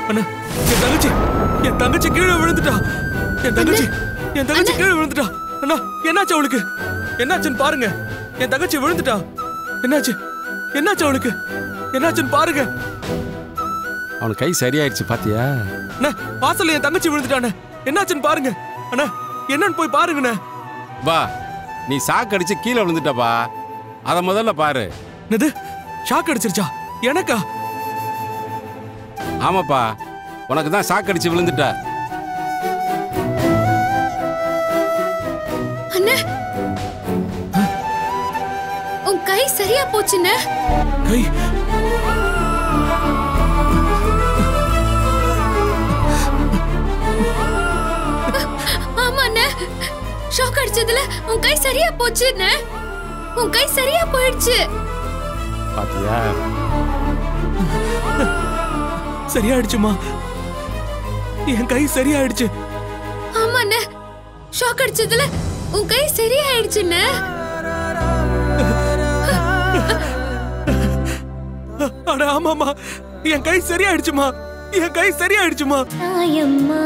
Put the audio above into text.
அண்ணா என் தங்கச்சி கீழே விழுந்துட்டா. என் தங்கச்சி கீழே விழுந்துட்டா. அண்ணா என்னாச்சு அவளுக்கு? என்னாச்சுன்னு பாருங்க. என் தங்கச்சி விழுந்துட்டா. என்னாச்சு அவளுக்கு? என்னாச்சுன்னு பாருங்க. அவனுக்கு கை சரியாயிடுச்சு பாத்தியா? அண்ணா வாசல்ல என் தங்கச்சி விழுந்துட்டானே. என்னாச்சுன்னு பாருங்க. அண்ணா என்னன்னு போய் பாருங்கண்ணே. வா, நீ சாக்கு அடிச்சு கீழே விழுந்துட்டப்பா. அத முதல்ல பாரு. என்னது ஷாக் அடிச்சிருச்சா? எனக்கா? ஆமாப்பா, உனக்கு தான் சாக்கு அடிச்சு விழுந்துட்ட. அண்ணே உன் கை சரியா போச்சுண்ணே. கை ஆமாண்ணே, ஷாக் அடிச்சதுல உன் கை சரியா போச்சுண்ணே. உன் கை சரியா போயிடுச்சு பாத்தியா? சரியாயிடுச்சுமா. என் கை சரியாயிடுச்சு. ஆமாண்ணே, ஷாக் அடிச்சதுல உன் கை சரியாயிடுச்சுண்ணே. அட ஆமாமா, என் கை சரியாயிடுச்சுமா. என் கை சரியாயிடுச்சுமா. தாயம்மா